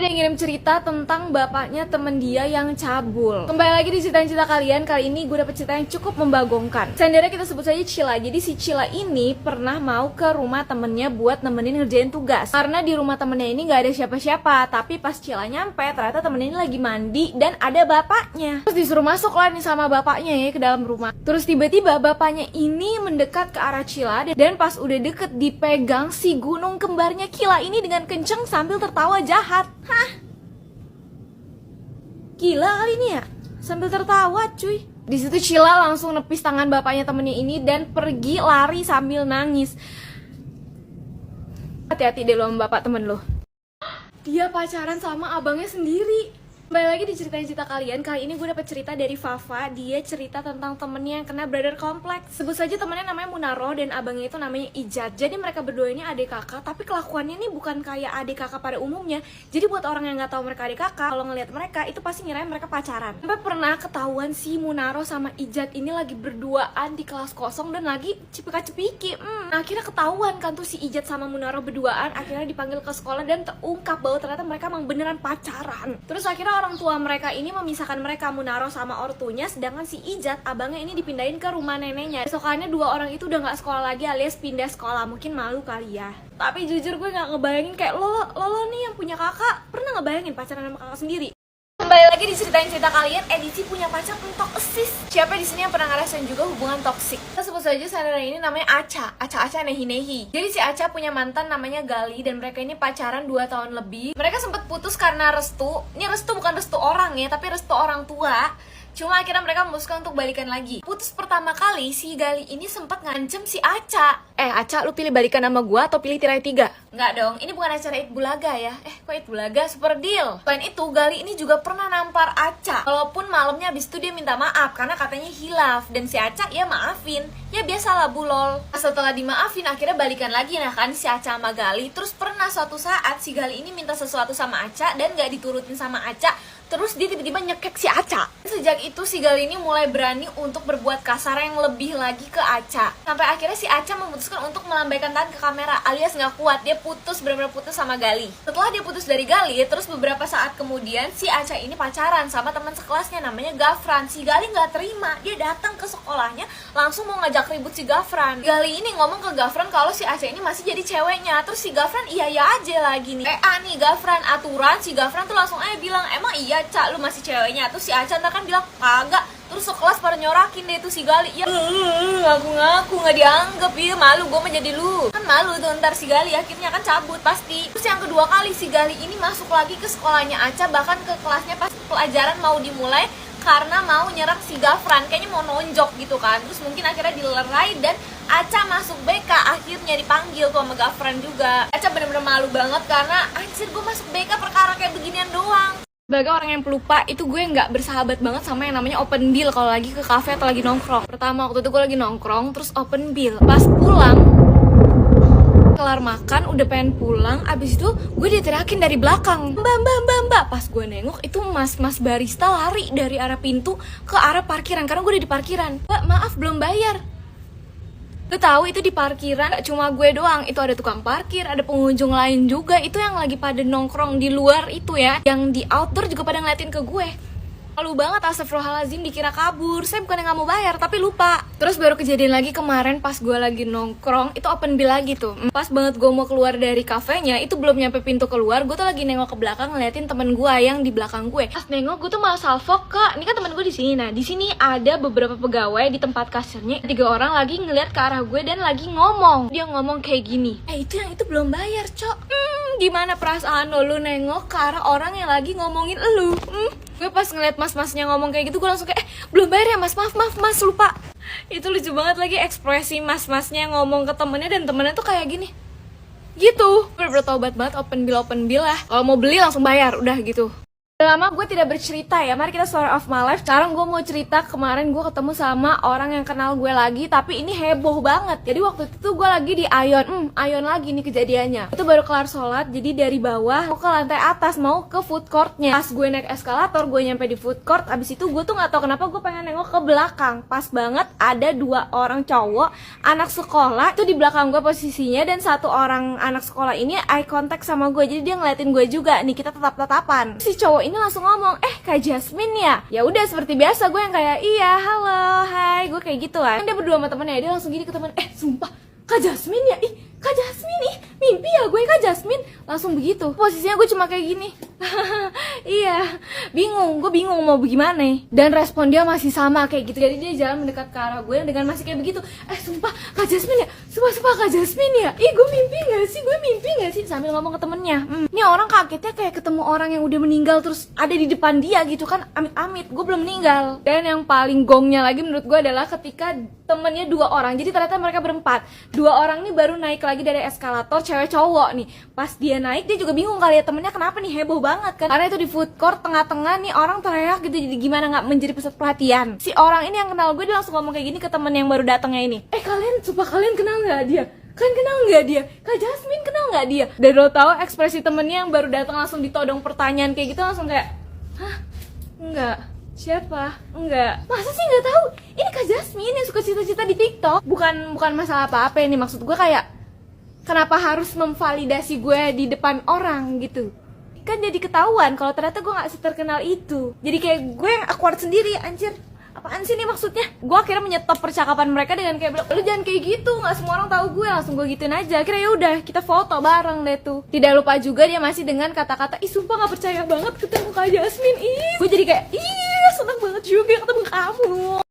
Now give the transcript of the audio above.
yang ngirim cerita tentang bapaknya temen dia yang cabul. Kembali lagi di cerita kalian. Kali ini gue dapet cerita yang cukup membagongkan. Standarnya kita sebut saja Cila. Jadi si Cila ini pernah mau ke rumah temennya buat nemenin ngerjain tugas. Karena di rumah temennya ini gak ada siapa-siapa. Tapi pas Cila nyampe, ternyata temennya ini lagi mandi dan ada bapaknya. Terus disuruh masuk lah nih sama bapaknya ya ke dalam rumah. Terus tiba-tiba bapaknya ini mendekat ke arah Cila. Dan pas udah deket dipegang si gunung kembarnya Cila ini dengan kenceng sambil tertawa jahat. Hah? Gila kali ini ya? Sambil tertawa cuy. Di situ Cila langsung nepis tangan bapaknya temennya ini dan pergi lari sambil nangis. Hati-hati deh lo sama bapak temen lo. Dia pacaran sama abangnya sendiri. Kembali lagi di cerita kalian. Kali ini gue dapet cerita dari Fafa. Dia cerita tentang temennya yang kena brother complex. Sebut saja temennya namanya Munaro dan abangnya itu namanya Ijat. Jadi mereka berdua ini adik kakak, tapi kelakuannya ini bukan kayak adik kakak pada umumnya. Jadi buat orang yang nggak tahu mereka adik kakak, kalau ngelihat mereka itu pasti ngirain mereka pacaran. Sampai pernah ketahuan si Munaro sama Ijat ini lagi berduaan di kelas kosong dan lagi cepika-cepiki. Nah, akhirnya ketahuan kan tuh si Ijat sama Munaro berduaan. Akhirnya dipanggil ke sekolah dan terungkap bahwa ternyata mereka emang beneran pacaran. Terus akhirnya orang tua mereka ini memisahkan mereka, Munaro sama ortunya, sedangkan si Ijat, abangnya ini dipindahin ke rumah neneknya. Besokannya dua orang itu udah gak sekolah lagi alias pindah sekolah, mungkin malu kali ya. Tapi jujur gue gak ngebayangin kayak lo nih yang punya kakak, pernah ngebayangin pacaran sama kakak sendiri? Kembali lagi di cerita kalian, edisi punya pacar toxic. Siapa di sini yang pernah ngerasain juga hubungan toksik? Kita sebut saja saudara ini namanya Aca Nehi. Jadi si Aca punya mantan namanya Gali dan mereka ini pacaran 2 tahun lebih. Mereka sempat putus karena restu. Ini restu bukan restu orang ya, tapi restu orang tua. Cuma akhirnya mereka memutuskan untuk balikan lagi. Putus pertama kali, si Gali ini sempat ngancem si Aca. Aca, lu pilih balikan sama gua atau pilih tirai 3? Enggak dong, ini bukan acara Eid Bulaga ya. Kok Eid Bulaga? Super deal. Selain itu, Gali ini juga pernah nampar Aca. Walaupun malamnya abis itu dia minta maaf karena katanya hilaf. Dan si Aca ya maafin. Ya biasalah bulol. Setelah dimaafin, akhirnya balikan lagi nah kan si Aca sama Gali. Terus pernah suatu saat si Gali ini minta sesuatu sama Aca dan gak diturutin sama Aca. Terus dia tiba-tiba nyekek si Aca. Sejak itu si Gali ini mulai berani untuk berbuat kasar yang lebih lagi ke Aca. Sampai akhirnya si Aca memutuskan untuk melambaikan tangan ke kamera alias gak kuat. Dia putus, benar-benar putus sama Gali. Setelah dia putus dari Gali, terus beberapa saat kemudian si Aca ini pacaran sama teman sekelasnya namanya Gafran. Si Gali gak terima, dia datang ke sekolahnya langsung mau ngajak ribut si Gafran. Gali ini ngomong ke Gafran kalau si Aca ini masih jadi ceweknya. Terus si Gafran iya aja lagi nih. Nih Gafran aturan, si Gafran tuh langsung aja bilang emang iya Ca, lu masih ceweknya. Terus si Aca ntar kan bilang kagak. Terus sekelas pada nyorakin deh tuh si Gali. Ya ngaku-ngaku gak dianggap ya. Malu gue mah jadi lu. Kan malu tuh ntar si Gali akhirnya kan cabut pasti. Terus yang kedua kali si Gali ini masuk lagi ke sekolahnya Aca. Bahkan ke kelasnya pas pelajaran mau dimulai karena mau nyerang si Gafran. Kayaknya mau nonjok gitu kan. Terus mungkin akhirnya dilerai dan Aca masuk BK. Akhirnya dipanggil tuh sama Gafran juga. Aca bener-bener malu banget karena anjir gue masuk BK perkara kayak beginian doang. Sebagai orang yang pelupa, itu gue nggak bersahabat banget sama yang namanya open bill kalau lagi ke kafe atau lagi nongkrong. Pertama waktu itu gue lagi nongkrong, terus open bill. Pas pulang, kelar makan, udah pengen pulang, abis itu gue diteriakin dari belakang, Mbak. Pas gue nengok, itu mas barista lari dari arah pintu ke arah parkiran, karena gue udah di parkiran. Mbak, maaf belum bayar. Lu tahu itu di parkiran gak cuma gue doang, itu ada tukang parkir, ada pengunjung lain juga. Itu yang lagi pada nongkrong di luar itu ya, yang di outdoor juga pada ngeliatin ke gue. Malu banget, astagfirullahaladzim, dikira kabur. Saya bukan yang gak mau bayar, tapi lupa. Terus baru kejadian lagi kemarin pas gue lagi nongkrong, itu open bill lagi tuh. Pas banget gue mau keluar dari kafenya, itu belum nyampe pintu keluar, gue tuh lagi nengok ke belakang ngeliatin temen gue yang di belakang gue. Pas nengok, gue tuh malah salfok, Kak. Ini kan temen gue di sini. Nah, di sini ada beberapa pegawai di tempat kasirnya. 3 orang lagi ngeliat ke arah gue dan lagi ngomong. Dia ngomong kayak gini, itu yang itu belum bayar, Cok. Gimana perasaan lo? Lu nengok ke arah orang yang lagi ngomongin elu. Gue pas ngeliat mas-masnya ngomong kayak gitu, gue langsung kayak belum bayar ya mas, maaf mas, lupa. Itu lucu banget lagi ekspresi mas-masnya ngomong ke temennya dan temennya tuh kayak gini gitu. Gue bertobat banget, open bill lah. Kalau mau beli langsung bayar, udah gitu. Udah lama gue tidak bercerita ya, mari kita story of my life. Sekarang gue mau cerita kemarin gue ketemu sama orang yang kenal gue lagi, tapi ini heboh banget. Jadi waktu itu gue lagi di Ion, Ion lagi nih kejadiannya. Itu baru kelar sholat, jadi dari bawah mau ke lantai atas, mau ke food courtnya. Pas gue naik eskalator, gue nyampe di food court. Abis itu gue tuh gak tahu kenapa gue pengen nengok ke belakang. Pas banget ada 2 orang cowok, anak sekolah, itu di belakang gue posisinya. Dan 1 orang anak sekolah ini eye contact sama gue, jadi dia ngeliatin gue juga. Nih kita tetap-tetapan. Si cowok ini langsung ngomong, Kak Jasmine ya? Ya udah seperti biasa gue yang kayak, iya halo, hai, gue kayak gitu kan. Dia berdua sama temennya, dia langsung gini ke temen, sumpah Kak Jasmine ya? Kak Jasmine, mimpi ya gue Kak Jasmine. Langsung begitu. Posisinya gue cuma kayak gini. Iya, gue bingung mau bagaimana. Dan respon dia masih sama kayak gitu. Jadi dia jalan mendekat ke arah gue dengan masih kayak begitu. Sumpah Kak Jasmine ya? Sumpah Kak Jasmine ya? Gue mimpi gak sih? Sambil ngomong ke temennya. Ini orang kagetnya kayak ketemu orang yang udah meninggal terus ada di depan dia gitu kan. Amit-amit, gue belum meninggal. Dan yang paling gongnya lagi menurut gue adalah ketika temennya 2 orang. Jadi ternyata mereka berempat. 2 orang nih baru naik lagi dari eskalator, cewek cowok nih. Pas dia naik dia juga bingung kali ya, temennya kenapa nih, heboh banget kan. Karena itu di food court tengah-tengah nih orang teriak gitu, jadi gimana nggak menjadi pusat perhatian. Si orang ini yang kenal gue, dia langsung ngomong kayak gini ke temen yang baru datangnya ini. Kalian kenal nggak dia? Kalian kenal nggak dia? Kak Jasmine kenal nggak dia? Dan lo tahu ekspresi temennya yang baru datang langsung ditodong pertanyaan kayak gitu, langsung kayak, hah? Enggak. Siapa? Enggak. Masa sih nggak tahu? Ini Kak Jasmine yang suka cita-cita di TikTok. Bukan masalah apa-apa ini, maksud gue kayak, kenapa harus memvalidasi gue di depan orang gitu? Kan jadi ketahuan kalau ternyata gue gak seterkenal itu. Jadi kayak gue yang awkward sendiri, anjir. Apaan sih nih maksudnya? Gue akhirnya menyetop percakapan mereka dengan kayak bilang, lu jangan kayak gitu, gak semua orang tahu gue. Langsung gue gituin aja. Akhirnya yaudah, kita foto bareng deh tuh. Tidak lupa juga dia masih dengan kata-kata, sumpah gak percaya banget ketemu Kak Jasmine. Gue jadi kayak, seneng banget juga ketemu kamu.